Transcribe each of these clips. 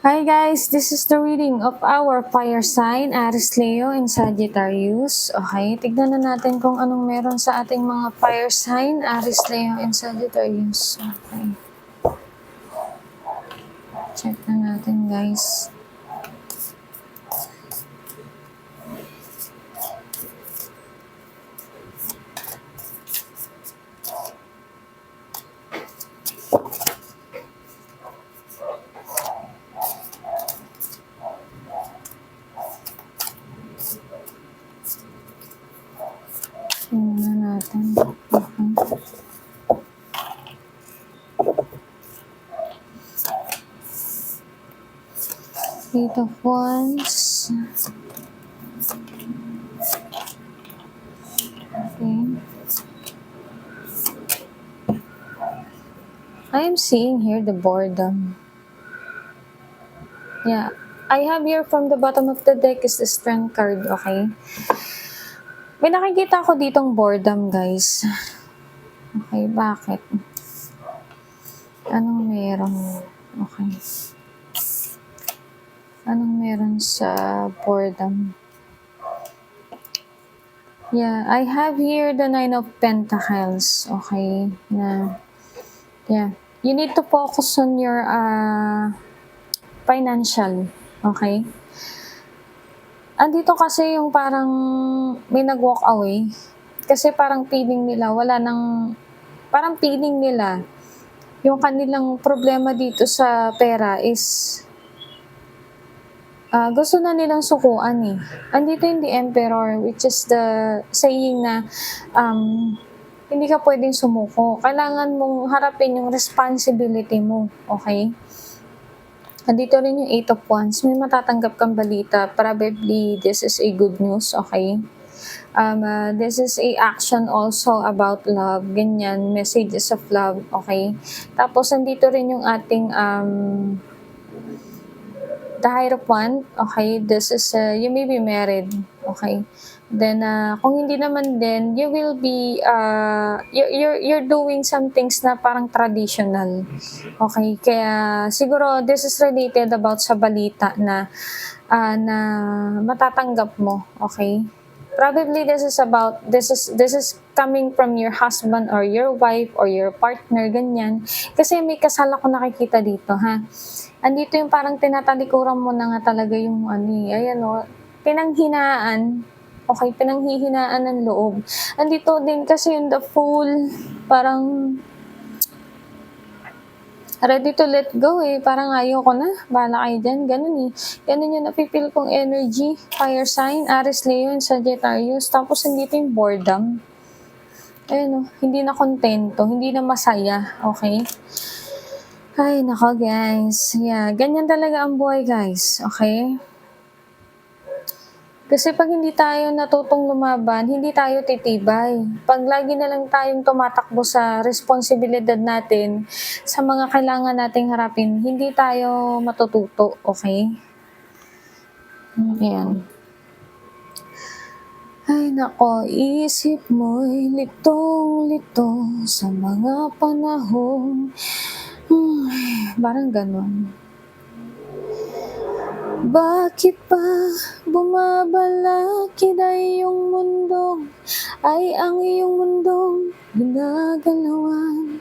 Hi guys, this is the reading of our fire sign, Aries, Leo, and Sagittarius. Okay, tignan na natin kung anong meron sa ating mga fire sign, Aries, Leo, and Sagittarius. Okay. Check na natin guys. Tignan natin. Okay. Eight of Wands. Okay. I am seeing here the boredom. Yeah. I have here from the bottom of the deck is the Strength card, okay? May nakikita ako ditong boredom, guys. Okay, bakit? Anong meron? Okay. Anong meron sa boredom? Yeah, I have here the Nine of Pentacles. Okay, yeah. You need to focus on your financial. Okay? Andito kasi yung parang may nag-walk away. Kasi parang feeling nila, parang feeling nila, yung kanilang problema dito sa pera is, gusto na nilang sukuan eh. Andito yung the Emperor, which is the saying na, hindi ka pwedeng sumuko. Kailangan mong harapin yung responsibility mo. Okay? Andito rin yung Eight of Wands. May matatanggap kang balita. Probably, this is a good news, okay? This is a action also about love. Ganyan, messages of love, okay? Tapos, andito rin yung ating the Hierophant, okay? This is, you may be married, okay? Then, kung hindi naman din, you will be, you're doing some things na parang traditional. Okay, kaya siguro this is related about sa balita na, na matatanggap mo, okay? Probably this is coming from your husband or your wife or your partner, ganyan. Kasi may kasal ako nakikita dito, ha? Andito yung parang tinatalikuran mo na nga talaga yung ayan o, pinanghinaan. Okay, pinanghihinaan ng loob. Andito din kasi yung the Fool, parang ready to let go eh. Parang ayoko na. Bahala kayo dyan. Ganun eh. Ganun yung napipil kong energy. Fire sign, Aries, Leo, and Sagittarius. Tapos andito yung boredom. Ayun o, hindi na kontento, hindi na masaya. Okay? Ay, nako guys. Yeah, ganyan talaga ang buhay guys. Okay? Kasi pag hindi tayo natutong lumaban, hindi tayo titibay. Pag lagi na lang tayong tumatakbo sa responsibilidad natin, sa mga kailangan nating harapin, hindi tayo matututo, okay? Ayan. Ay nako, isip mo'y litong-lito sa mga panahon. Parang ganun. Bakit pa bumabalakid ay iyong mundong, ay ang iyong mundong ginagalawan?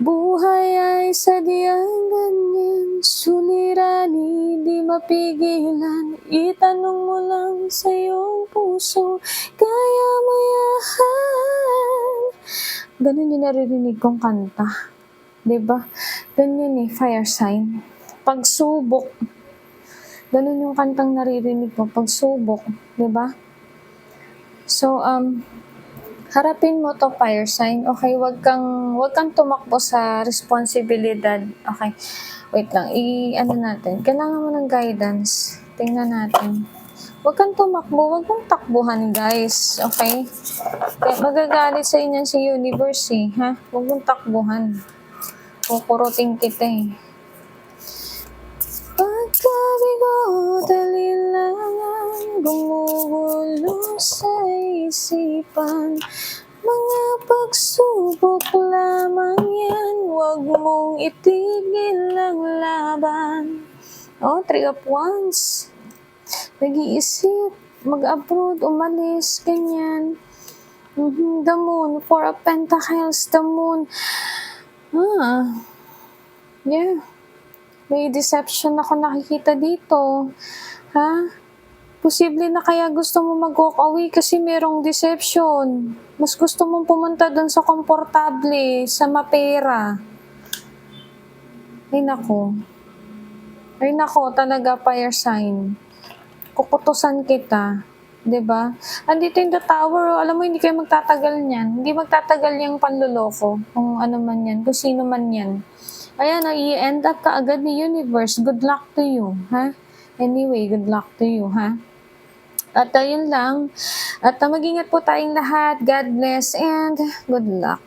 Buhay ay sadyang ganyan, suliranin di mapigilan. Itanong mo lang sa iyong puso, kaya mo yan. Ganun yung naririnig kong kanta. Diba? Ganyan eh, fire sign. Pagsubok. Ganun yung kantang naririnig ko, pagsubok, di ba? So, harapin mo to fire sign, okay? Wag kang tumakbo sa responsibilidad, okay? Wait lang, natin. Kailangan mo ng guidance. Tingnan natin. Wag kang tumakbo, wag mong takbuhan, guys, okay? Kaya magagalit sa inyo si universe, eh, ha? Wag mong takbuhan. Kukurutin kita, eh. Pagkabi ko, dali lang gumugulo sa isipan. Mga pagsubok lamang yan, huwag mong itigil ang laban. Oh, 3 of Wands. Nag-iisip, mag-abroad, umalis, ganyan. The Moon, 4 of Pentacles, the Moon. Yeah. May deception ako nakikita dito. Ha? Posible na kaya gusto mo mag-walk away kasi merong deception. Mas gusto mong pumunta dun sa komportable, sa mapera. Ay nako. Ay nako, talaga fire sign. Kukutusan kita. 'Di ba? Andito yung the tower, oh. Alam mo, hindi kayo magtatagal niyan. Hindi magtatagal yung panloloko. Kung ano man yan, kung sino man yan. Ayan, i-end up ka agad ni universe. Good luck to you, ha? Anyway, good luck to you, ha? At ayun lang. At mag-ingat po tayong lahat. God bless and good luck.